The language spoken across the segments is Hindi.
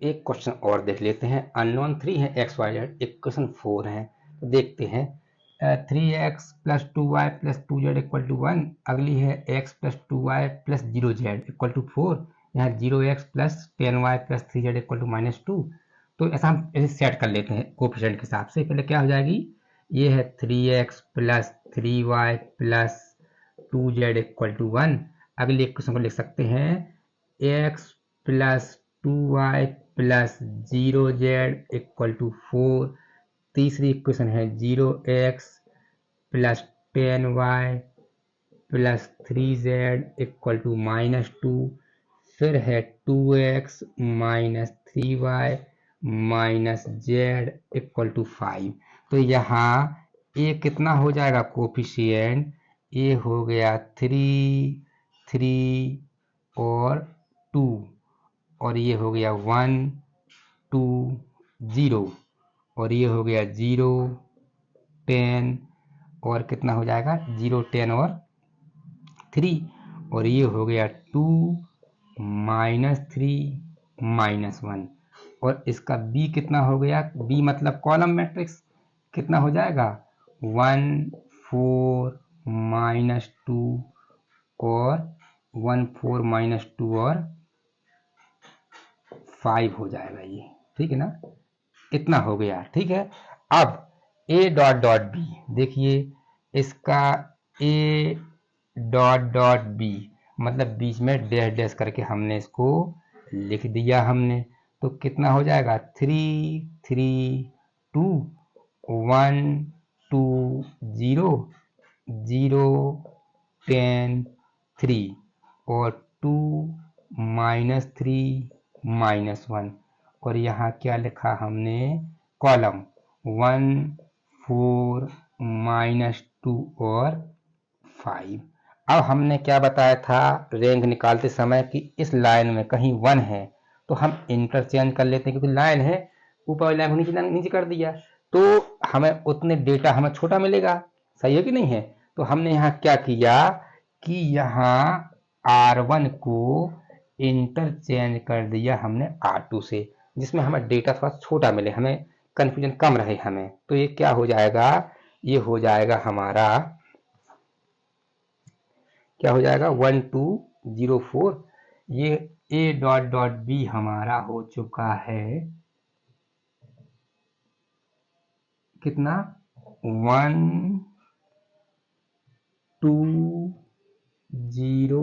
एक क्वेश्चन और देख लेते हैं। अननोन 3 है एक्स वाई जेड, इक्वेशन 4 है। तो देखते हैं 3x plus 2y plus 2z equal to 1। अगली है x plus 2y plus 0z equal to 4। यहाँ 0x plus 10y plus 3z equal to -2। तो ऐसा हम इसे सेट कर लेते हैं कोफिशिएंट के हिसाब से। पहले क्या हो जाएगी, ये है 3x plus 3y plus 2z equal to 1। अगली इक्वेशन को लिख सकते हैं x plus 2y plus 0z equal to 4। तीसरी इक्वेशन है 0x plus 10y plus 3z equal to -2। फिर है 2x minus 3y minus z equal to 5। तो यहाँ ये कितना हो जाएगा कोफिशिएंट, ये हो गया 3, 3 और 2, और ये हो गया 1, 2, 0, और ये हो गया 0, 10, और कितना हो जाएगा 0, 10 और 3, और ये हो गया 2, -3, -1। और इसका b कितना हो गया, b मतलब कॉलम मैट्रिक्स कितना हो जाएगा 1, 4, -2 और 1, 4, -2 और 5 हो जाएगा ये, ठीक है ना। इतना हो गया, ठीक है। अब a डॉट डॉट b देखिए, इसका a डॉट डॉट b मतलब बीच में डैश डैश करके हमने इसको लिख दिया हमने। तो कितना हो जाएगा 3, 3, 2, 1, 2, 0, 0, 10, 3 और 2, -3, -1। और यहाँ क्या लिखा हमने, कॉलम 1, 4, -2 और 5। अब हमने क्या बताया था रैंक निकालते समय कि इस लाइन में कहीं 1 है तो हम इंटरचेंज कर लेते हैं, क्योंकि लाइन है ऊपर वाली लाइन को नीचे नीचे कर दिया तो हमें उतने डेटा हमें छोटा मिलेगा, सही है कि नहीं है। तो हमने यहाँ क्या किया कि यहाँ R1 को इंटरचेंज कर दिया हमने R2 से, जिसमें हमें डेटा थोड़ा छोटा मिले, हमें कंफ्यूजन कम रहे हमें। तो ये क्या हो जाएगा, ये हो जाएगा हमारा, क्या हो जाएगा 1, 2, 0, 4। ये a डॉट डॉट b हमारा हो चुका है कितना 1, 2, 0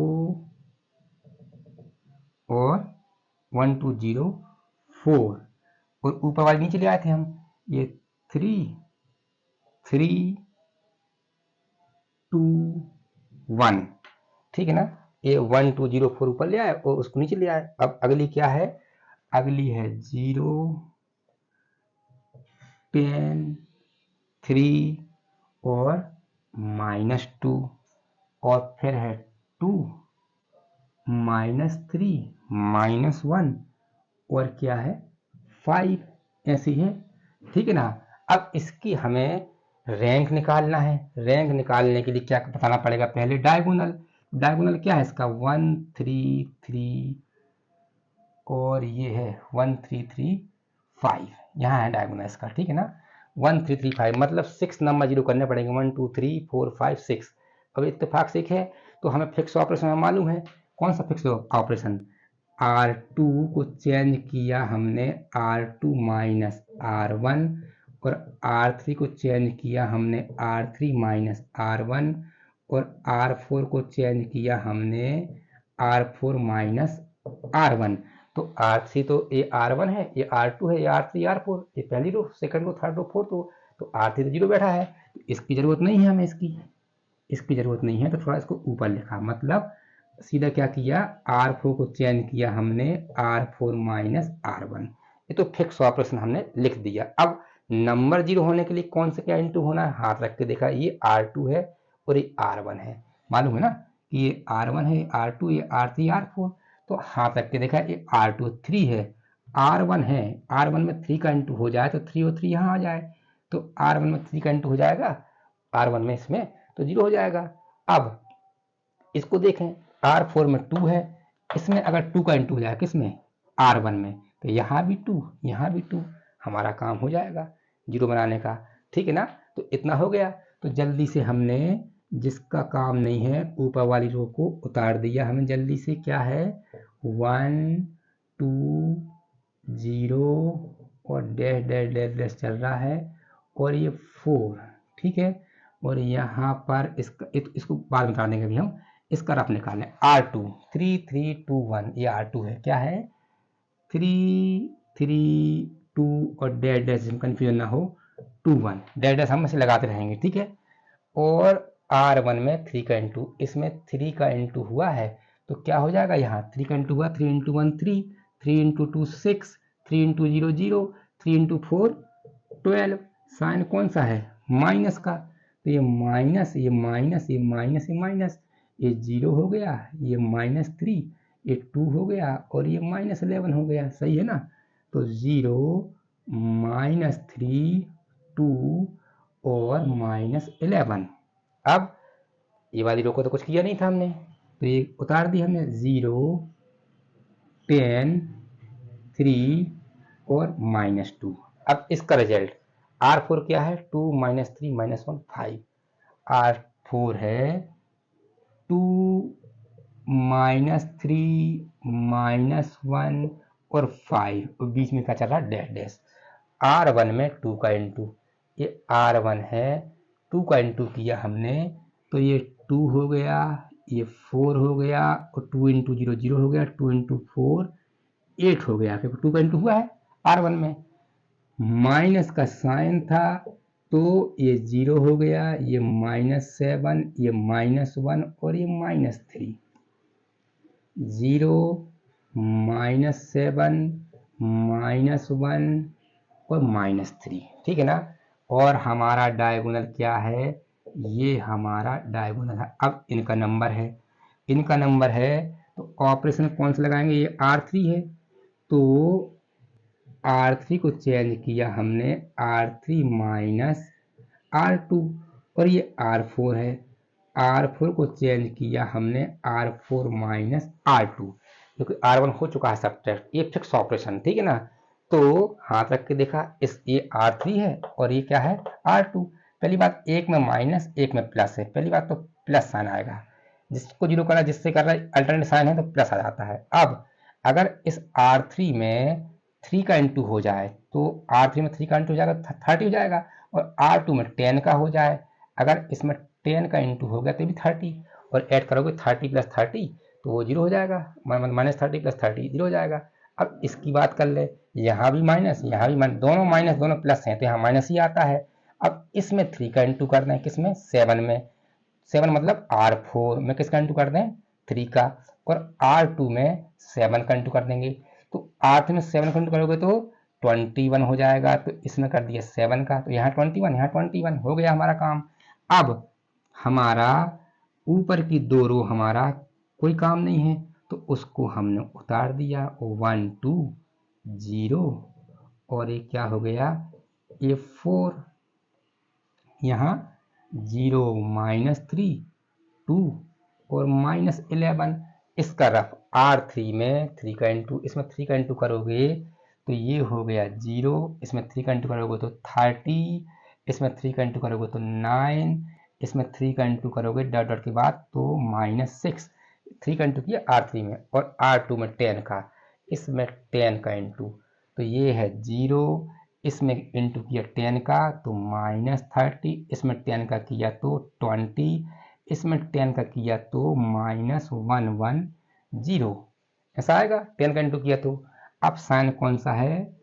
और 1, 2, 0, 4। और ऊपर वाले नीचे ले आए थे हम, ये 3, 3, 2, 1, ठीक है ना। ये 1, 2, 0, 4 ऊपर ले आए और उसको नीचे ले आए। अब अगली क्या है, अगली है 0, 10, 3 और -2, और फिर है 2, -3, -1 और क्या है 5, ऐसी है, ठीक है ना। अब इसकी हमें रैंक निकालना है। रैंक निकालने के लिए क्या बताना पड़ेगा, पहले डायगोनल। डायगोनल क्या है इसका 1, 3, 3 और ये है 1, 3, 3, 5, यहाँ है डायगोनल इसका, ठीक है ना। 1, 3, 3, 5 मतलब 6 नंबर जीरो करने पड़ेंगे, 1, 2, 3, 4, 5, 6। अब इत्तेफाक से है तो हमें फिक्स ऑपरेशन में मालूम है, कौन सा फिक्स ऑपरेशन, R2 को चेंज किया हमने R2 माइनस R1 और R3 को चेंज किया हमने R3 माइनस R1 और R4 को चेंज किया हमने R4 माइनस R1। तो R3 तो ये R1 है, ये R2 है, ये R3 R4, ये पहली row, second row, third row, fourth row. तो R3 तो जीरो बैठा है, तो इसकी जरूरत नहीं है हमें, इसकी जरूरत नहीं है, तो थोड़ा इसको ऊपर लिखा, मतलब सीधा क्या किया R4 को चेंज किया हमने R4 माइनस R1। ये तो फिक्स ऑपरेशन हमने लिख दिया। अब नंबर जीरो होने के लिए कौन सा क्या इंटू होना है, हाथ रख के देखा, ये R2 है और ये R1 है, मालूम है ना कि ये R1 है, R2, ये R3, R4। तो हाथ रख के देखा, ये R2 3 है, R1 है, R1 में 3 का इंटू हो जाए तो 3 और 3 यहाँ आ जाए, तो R1 में 3 का इंटू हो जाएगा R1 में, इसमें तो जीरो हो जाएगा। अब इसको देखें R4 में 2 है, इसमें अगर 2 का इंटू हो जाए किसमें R1 में, तो यहाँ भी 2, यहाँ भी 2, हमारा काम हो जाएगा 0 बनाने का। ठीक है ना, तो इतना हो गया। तो जल्दी से हमने जिसका काम नहीं है ऊपर वाली रो को उतार दिया हमें जल्दी से। क्या है 1 2 0 और डैश डैश डैश डैश चल रहा है और ये 4। ठीक है, और यहाँ पर इसको बाद में निकाल देंगे अभी हम। इसका रफ निकाल लें R2 3 3 2 1, ये R2 है। क्या है 3 3 2 और डैश डैश कंफ्यूजन ना हो 2 1, डैश डैश हम ऐसे लगाते रहेंगे। ठीक है, और R1 में 3 का इंटू, इसमें 3 का इंटू हुआ है तो क्या हो जाएगा, यहाँ 3 का इंटू हुआ, 3 into 1 3, 3 into 2 6, 3 into 0 0, 3 into 4 12। Sign कौन सा है, माइनस का, तो ये माइनस ये माइनस ये माइनस ये माइनस, ये 0 हो गया, ये -3, ये 2 हो गया और ये -11 हो गया। सही है ना, तो 0 -3 2 और -11। अब ये वाली रो को तो कुछ किया नहीं था हमने, तो ये उतार दी हमने 0 10 3 और -2। अब इसका रिजल्ट R4 क्या है 2 -3 -1 5, R4 है 2 -3 -1 और 5, और बीच में क्या चल रहा है डैश डैश। R1 में 2 का इंटू, ये R1 है 2 का इंटू किया हमने तो ये 2 हो गया, ये 4 हो गया और 2 इंटू 0 0 हो गया, 2 इंटू 4 8 हो गया, क्योंकि 2 का इंटू हुआ है R1 में। माइनस का साइन था तो ये 0 हो गया, ये -7, ये -1 और ये -3, 0 -7 -1 और -3। ठीक है ना, और हमारा डायगोनल क्या है, ये हमारा डायगोनल है। अब इनका नंबर है, इनका नंबर है तो ऑपरेशन कौन सा लगाएंगे, ये R3 है तो R3 को चेंज किया हमने R3 माइनस R2, और ये R4 है, R4 को चेंज किया हमने R4 माइनस R2, क्योंकि R1 हो चुका है सब्ट्रैक्ट, ये फिक्स ऑपरेशन। ठीक है ना, तो हाथ रख के देखा, इस ये R3 है और ये क्या है R2। पहली बात, एक में माइनस एक में प्लस है, पहली बात तो प्लस साइन आएगा, जिसको जीरो करा जिससे कर रहा है अल्टरनेट साइन है तो प्लस आ जाता है। अब अगर इस R3 में 3 का इंटू हो जाए तो R3 में 3 का इंटू हो जाएगा 30 हो जाएगा, और R2 में 10 का हो जाए, अगर इसमें 10 का इंटू हो गया तो भी 30, और ऐड करोगे 30 + 30 तो वो जीरो हो जाएगा, -30 + 30 जीरो हो जाएगा। अब इसकी बात कर ले, यहाँ भी माइनस यहाँ भी माइनस, दोनों माइनस दोनों प्लस हैं तो यहाँ माइनस ही आता है। अब इसमें 3 का इंटू करना है, किसमें 7 में, 7 मतलब R4 में किसका इंटू कर दें 3 का, और R2 में 7 का इंटू कर देंगे, तो R3 में 7 का इंटू करोगे तो 21 हो जाएगा, तो इसमें कर दिया 7 का, तो यहाँ 21 यहाँ 21 हो गया हमारा काम। अब हमारा ऊपर की दो रो हमारा कोई काम नहीं है तो उसको हमने उतार दिया 1 2 0, और ये क्या हो गया ये 4, यहाँ 0 -3 2 और -11। इसका रफ R3 में 3 का इंटू, इसमें 3 का इंटू करोगे तो ये हो गया 0, इसमें 3 का इंटू करोगे तो 30, इसमें 3 का इंटू करोगे तो 9, इसमें 3 का इंटू करोगे डॉट डॉट के बाद तो -6। 3 का इंटू किया R3 में, और R2 में 10 का, इसमें 10 का इंटू तो ये है 0, इसमें इंटू किया 10 का तो -30, इसमें 10 का किया तो 20, इसमें 10 का किया तो -110, ऐसा आएगा 10 का इंटू किया तो। अब साइन कौन सा है,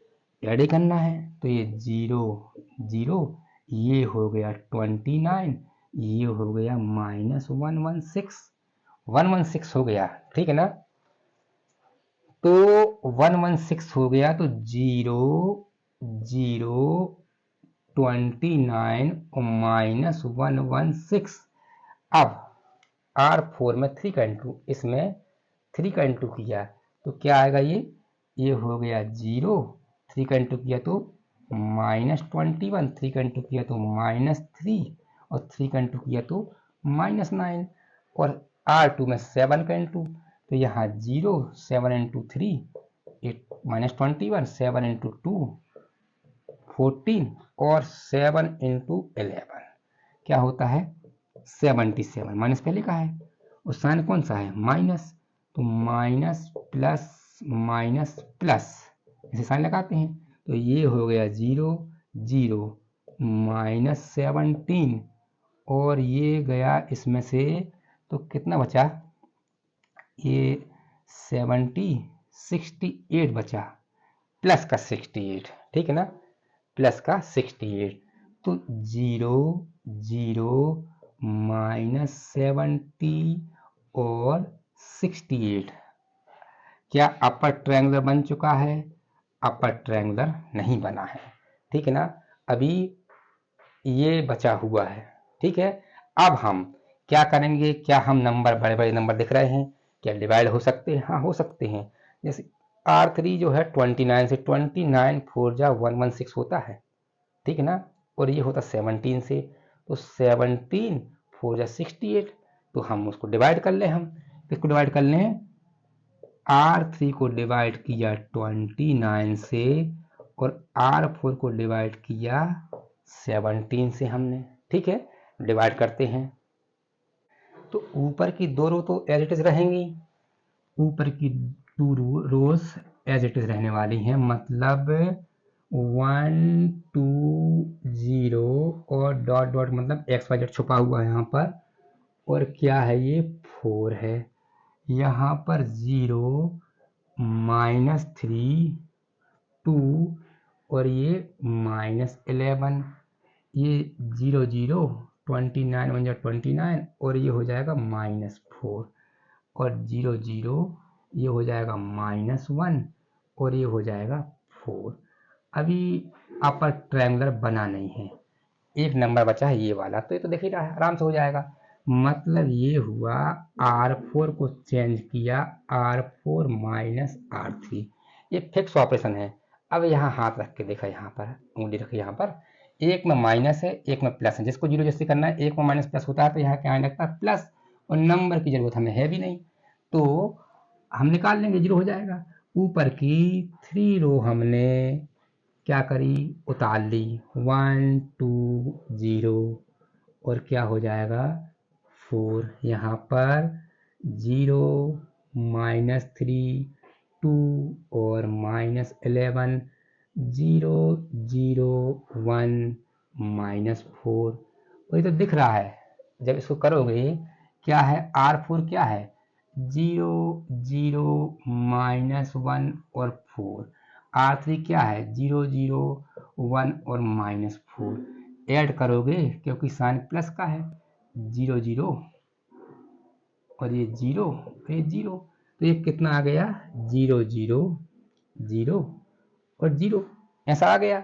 ऐड करना है, तो ये 0 0, ये हो गया 29, ये हो गया -116, 116 हो गया। ठीक है ना, तो 116 हो गया तो 0 0 29 और -116। अब R4 में 3 का इंटू, इसमें 3 का इंटू किया तो क्या आएगा, ये हो गया 0, 3 का इंटू किया तो -21, 3 का इंटू किया तो -3, और 3 का इंटू किया तो -9, और R2 में 7 का इंटू तो यहाँ 0, 7 इंटू 3 8 -21, 7 इंटू 2 14 और 7 इंटू 11 क्या होता है 77। माइनस पहले का है और साइन कौन सा है माइनस, तो माइनस प्लस इसे साइन लगाते हैं तो ये हो गया 0 0 -17 और ये गया इसमें से तो कितना बचा, ये 68 बचा प्लस का 68, ठीक है ना, प्लस का 68 तो 0 0 -70 और 68 क्या अपर ट्रायंगुलर बन चुका है, अपर ट्रायंगुलर नहीं बना है, ठीक है ना, अभी ये बचा हुआ है, ठीक है। अब हम क्या करेंगे, क्या हम नंबर बड़े बड़े नंबर दिख रहे हैं, क्या डिवाइड हो सकते हैं, हाँ हो सकते हैं। जैसे R3 जो है 29 से, 29 4 जा 116 होता है, ठीक है ना, और ये होता 17 से, तो 17 4 जा 68, तो हम उसको डिवाइड कर लें, हम किसको डिवाइड कर लें, R3 को डिवाइड किया 29 से और R4 को डिवाइड किया 17 से हमने, ठीक है, डिवाइड करते हैं तो ऊपर की दो रो तो एज इट इज रहेंगी, ऊपर की 2 रोज एज इट इज रहने वाली हैं, मतलब 1 2 0 और डॉट डॉट मतलब XYZ छुपा हुआ है यहाँ पर, और क्या है ये 4 है, यहाँ पर 0 -3 2 और ये -11, ये 0 0 29 1 29 और ये हो जाएगा -4 और 0 0 ये हो जाएगा -1 और ये हो जाएगा 4। अभी अपर ट्रायंगुलर बना नहीं है, एक नंबर बचा है ये वाला, तो ये तो देख ही रहा है आराम से हो जाएगा, मतलब ये हुआ R4 को चेंज किया R4 -R3, ये फिक्स ऑपरेशन है। अब यहाँ हाथ रख के देखा, यहाँ पर उंगली रखी, यहाँ पर एक में माइनस है एक में प्लस है, जिसको जीरो जैसे करना है, एक में माइनस प्लस होता है तो यहाँ क्या आने लगता है प्लस, और नंबर की जरूरत हमें है भी नहीं तो हम निकाल लेंगे, जीरो हो जाएगा। ऊपर की 3 रो हमने क्या करी, उतार ली, 1 2 0 और क्या हो जाएगा 4, यहाँ पर 0 -3 2 और -11 0 0 1 -4, और ये तो दिख रहा है, जब इसको करोगे क्या है R4 क्या है 0 0 -1 और 4, R3 क्या है 0 0 1 और -4, ऐड करोगे क्योंकि साइन प्लस का है 0 0 और ये 0 ये 0, तो ये कितना आ गया 0 0 0 और 0 ऐसा आ गया,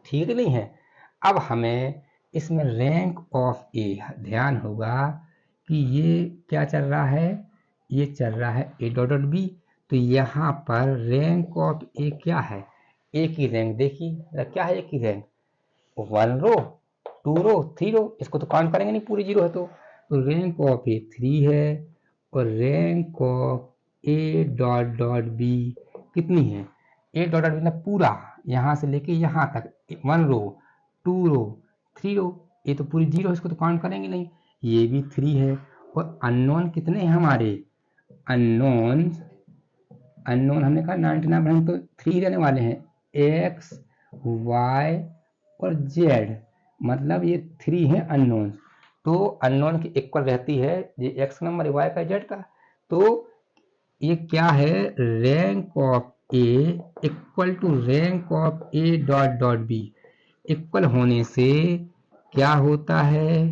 ठीक नहीं है। अब हमें इसमें रैंक ऑफ ए ध्यान होगा कि ये क्या चल रहा है, ये चल रहा है ए डॉट डॉट बी, तो यहाँ पर रैंक ऑफ ए क्या है, ए की रैंक देखिए क्या है, ए की रैंक 1 रो 2 रो 3 रो, इसको तो काउंट करेंगे नहीं पूरी 0 है तो रैंक ऑफ ए 3 है और rank of A dot dot B कितनी है, ए डॉट डॉट बी मतलब पूरा यहाँ से लेके यहाँ तक 1 रो 2 रो 3 रो, ये तो पूरी 0 है, इसको तो काउंट करेंगे नहीं, ये भी 3 है। और अननोन कितने हैं हमारे, अननोन हमने कहा 99 तो 3 रहने वाले हैं, एक्स वाई और जेड, मतलब ये 3 हैं अननोन, तो अननोन की इक्वल रहती है ये एक्स नंबर वाई का जेड का, तो ये क्या है rank of A equal to rank of A dot dot B, equal होने से क्या होता है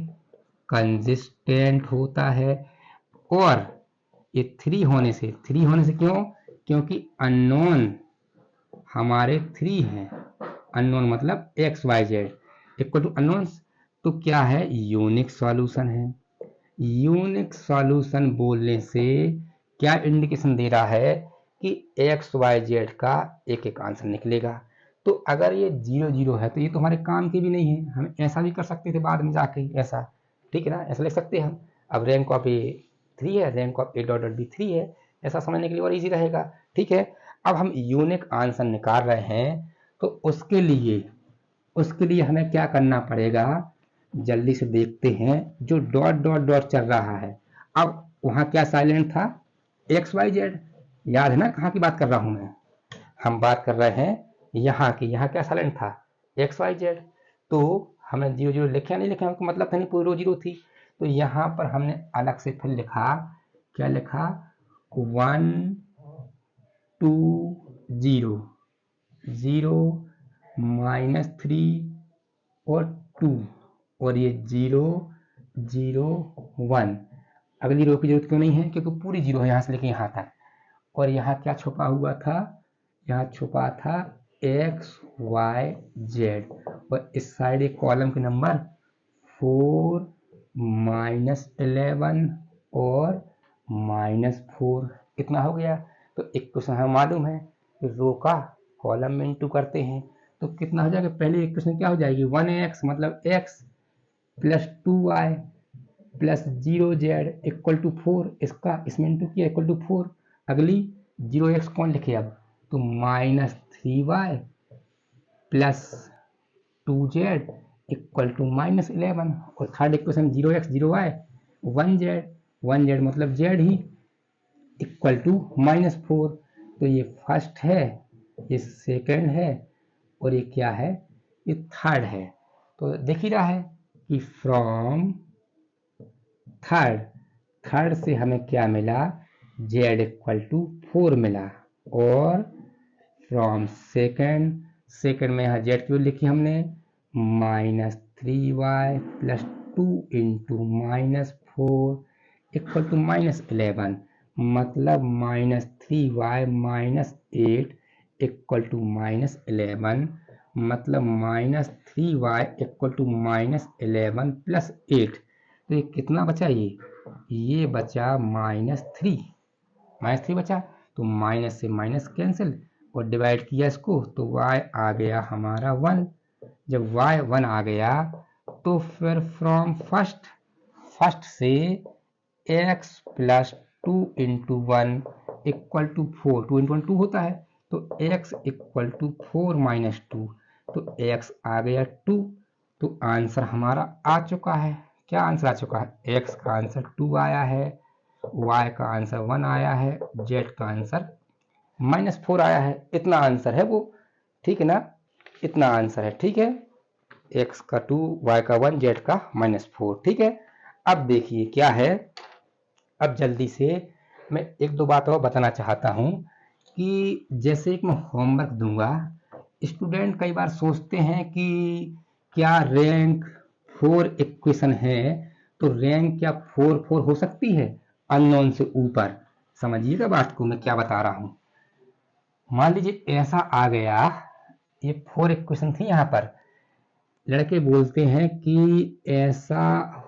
कंसिस्टेंट होता है, और ये 3 होने से क्यों, क्योंकि अननोन हमारे 3 हैं, अननोन मतलब X Y Z equal to unknown, तो क्या है यूनिक सॉल्यूशन है। यूनिक सॉल्यूशन बोलने से क्या इंडिकेशन दे रहा है कि एक्स वाई जेड का एक एक आंसर निकलेगा, तो अगर ये 0 0 है तो ये तो हमारे काम की भी नहीं है, हम ऐसा भी कर सकते थे बाद में जाके ऐसा, ठीक है ना, ऐसा लिख सकते हैं हम, अब रैंक ऑफ ए 3 है, rank of A dot dot B 3 है, ऐसा समझने के लिए और इजी रहेगा, ठीक है। अब हम यूनिक आंसर निकाल रहे हैं, तो उसके लिए हमें क्या करना पड़ेगा, जल्दी से देखते हैं। जो डॉट डॉट डॉट चल रहा है, अब वहां क्या साइलेंट था, एक्स वाई जेड, याद है ना कहाँ की बात कर रहा हूं मैं, हम बात कर रहे हैं यहाँ की। यहाँ क्या साइलेंट था, एक्स वाई जेड। तो हमें जीरो जीरो लिखे या नहीं लिखे, हमको मतलब था नहीं, पूरी रो जीरो थी। तो यहाँ पर हमने अलग से फिर लिखा, क्या लिखा, 1 2 0 0 -3 और 2, और ये 0 0 1। अगली रो की जरूरत क्यों नहीं है, क्योंकि पूरी जीरो है यहाँ से लेके यहाँ तक। और यहाँ क्या छुपा हुआ था, यहाँ छुपा था एक्स वाई जेड, और इस साइड एक कॉलम के नंबर 4 -11 और -4, इतना हो गया। तो एक क्वेश्चन हमें मालूम है कि रो का कॉलम में इंटू करते हैं तो कितना हो जाएगा, पहले एक क्वेश्चन क्या हो जाएगी, 1x मतलब x plus 2y plus 0z equal to 4, इसका इसमें इंटू किया इक्वल टू 4। अगली 0x कौन लिखे अब, तो -3y plus 2z equal to -11, और third equation 0x 0y 1z मतलब z ही इक्वल टू -4। तो ये फर्स्ट है, ये सेकंड है, और ये क्या है, ये थर्ड है। तो दिख ही रहा है कि फ्रॉम थर्ड से हमें क्या मिला, z इक्वल टू 4 मिला। और फ्रॉम सेकंड में यहाँ z क्यों लिखी हमने, -3y plus 2 into -4 equal to -11, मतलब -3y -8 इक्वल टू -11, मतलब -3y इक्वल टू -11 प्लस 8। तो ये कितना बचा, ये बचा -3 बचा। तो माइनस से माइनस कैंसिल और डिवाइड किया इसको, तो y आ गया हमारा 1। जब y 1 आ गया तो फिर फ्रॉम फर्स्ट से x plus 2 into 1 equal to 4, 2 into 1 2 होता है, तो x इक्वल टू 4 माइनस 2, तो x आ गया 2। तो आंसर हमारा आ चुका है, क्या आंसर आ चुका है, x का आंसर 2 आया है, y का आंसर 1 आया है, z का आंसर -4 आया है। इतना आंसर है वो, ठीक है ना, इतना आंसर है, ठीक है, x का 2, y का 1, z का -4, ठीक है। अब देखिए क्या है, अब जल्दी से मैं एक दो बात और बताना चाहता हूँ कि जैसे एक मैं होमवर्क दूंगा, स्टूडेंट कई बार सोचते हैं कि क्या रैंक 4 इक्वेशन है, तो रैंक क्या 4 हो सकती है अननोन से ऊपर। समझिएगा बात को मैं क्या बता रहा हूँ। मान लीजिए ऐसा आ गया, ये 4 इक्वेशन थी यहाँ पर, लड़के बोलते हैं कि ऐसा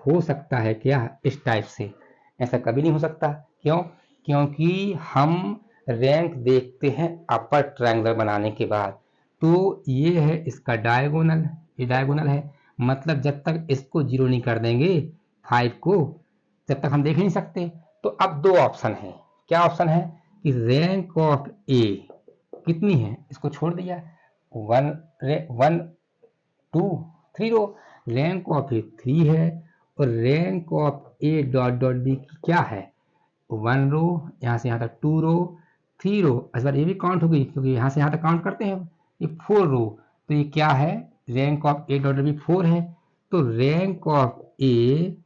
हो सकता है क्या, इस टाइप से, ऐसा कभी नहीं हो सकता। क्यों, क्योंकि हम रैंक देखते हैं अपर ट्रायंगल बनाने के बाद। तो ये है इसका डायगोनल, ये डायगोनल है, मतलब जब तक इसको जीरो नहीं कर देंगे 5 को, जब तक हम देख नहीं सकते। तो अब दो ऑप्शन है, क्या ऑप्शन है कि रैंक ऑफ ए कितनी है, इसको छोड़ दिया, 1 2 3 रो, रैंक ऑफ ए 3 है, और rank of A dot dot B क्या है, 1 रो, यहाँ से यहाँ तक 2 रो 3 रो, इस बार ये भी काउंट होगी क्योंकि यहाँ से यहाँ तक काउंट करते हैं, ये 4 रो। तो ये क्या है, rank of A dot B 4 है। तो rank of A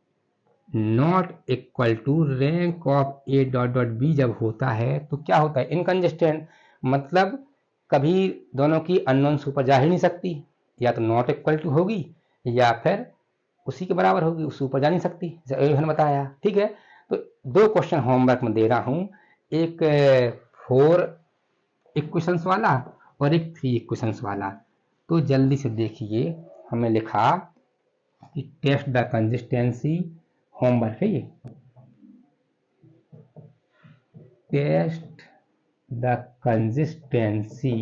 not equal to rank of A dot dot B जब होता है तो क्या होता है, इनकंसिस्टेंट, मतलब कभी दोनों की अननोन से ऊपर जा ही नहीं सकती, या तो नॉट इक्वल टू होगी या फिर उसी के बराबर होगी, उससे ऊपर जा नहीं सकती, जैसे मैंने बताया, ठीक है। तो दो क्वेश्चन होमवर्क में दे रहा हूँ, एक 4 इक्वेशंस वाला और एक 3 इक्वेशंस वाला। तो जल्दी से देखिए, हमें लिखा कि टेस्ट द कंसिस्टेंसी, होमवर्क है ये, test the consistency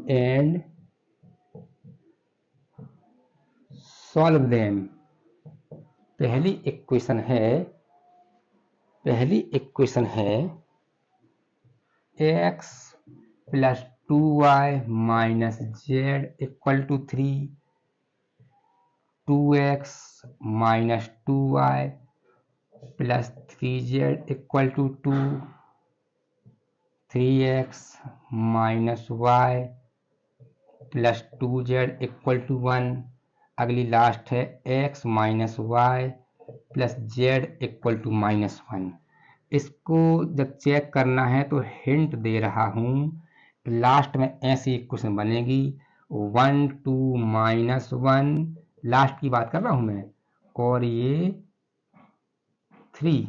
and solve them. पहली इक्वेशन है पहली इक्वेशन है x plus 2y minus Z equal to 3, 2x minus 2y plus 3z equal to 2, 3x minus y plus 2z equal to 1। अगली लास्ट है x minus Y plus Z equal to -1। इसको जब चेक करना है तो हिंट दे रहा हूं, लास्ट में ऐसी इक्वेशन बनेगी 1 2 -1, लास्ट की बात कर रहा हूं मैं, और ये 3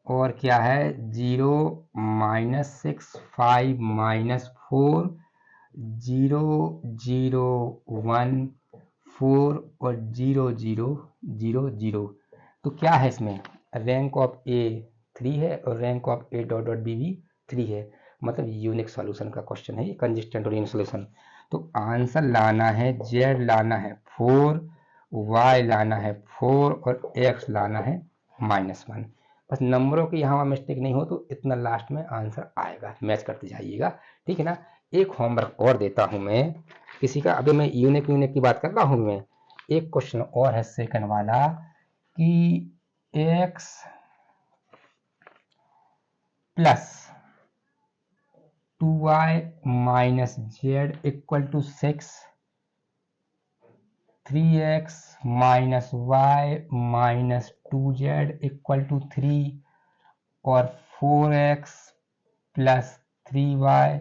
और क्या है 0 -6 5 -4 0 0 1 4 और 0 0 0 0। तो क्या है इसमें, रैंक ऑफ ए 3 है और rank of A dot dot B भी 3 है, मतलब यूनिक सॉल्यूशन का क्वेश्चन है ये, कंसिस्टेंट और यूनिक सॉल्यूशन। तो आंसर लाना है, जेड लाना है 4, वाई लाना है 4 और एक्स लाना है -1। बस नंबरों की यहाँ मिस्टेक नहीं हो तो इतना लास्ट में आंसर आएगा, मैच करते जाइएगा, ठीक है ना। एक होमवर्क और देता हूं मैं किसी का, अभी मैं यूनिक की बात कर रहा हूं मैं, एक क्वेश्चन और है सेकंड वाला कि x plus 2y minus Z equal to 6, 3x minus Y minus 2z equal to 3 और 4x plus 3y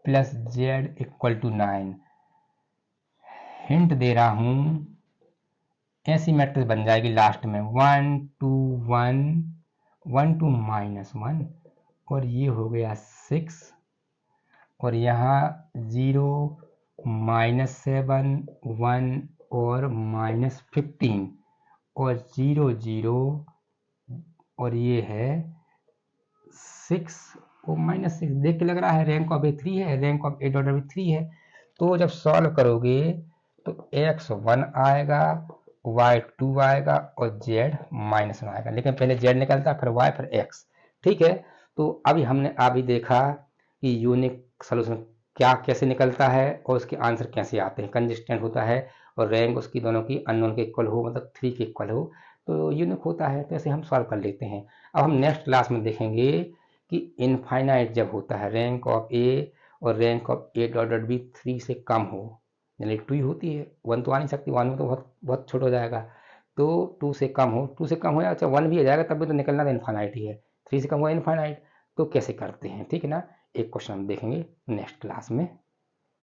plus Z equal to 9। Hint दे रहा हूं, ऐसी मैट्रिक्स बन जाएगी लास्ट में 1 2 1 1 2 -1 और ये हो गया 6 और यहाँ 0 -7 1 और -15 और 0 0 और ये है 6 और -6। देख के लग रहा है रैंक ऑफ ए 3 है, रैंक ऑफ ए डॉट भी 3 है। तो जब सॉल्व करोगे तो x 1 आएगा, y 2 आएगा और z -1 आएगा, लेकिन पहले z निकलता फिर y फिर x, ठीक है। तो अभी हमने अभी देखा कि यूनिक सॉल्यूशन क्या कैसे निकलता है और उसके आंसर कैसे आते हैं, कंसिस्टेंट होता है और रैंक उसकी दोनों की अननोन के इक्वल हो, मतलब 3 के इक्वल हो तो यूनिक होता है। तो ऐसे हम सॉल्व कर लेते हैं। अब हम नेक्स्ट क्लास में देखेंगे कि इनफाइनाइट जब होता है, रैंक ऑफ ए और rank of A dot dot B 3 से कम हो, यानी 2 ही होती है, 1 तो आ नहीं सकती, 1 में तो बहुत बहुत छोटा हो जाएगा। तो 2 से कम हो, 2 से कम हो या अच्छा 1 भी आ जाएगा तब भी तो निकलना तो इनफाइनाइट ही है, 3 से कम हुआ इनफाइनाइट। तो कैसे करते हैं, ठीक है ना, एक क्वेश्चन हम देखेंगे नेक्स्ट क्लास में।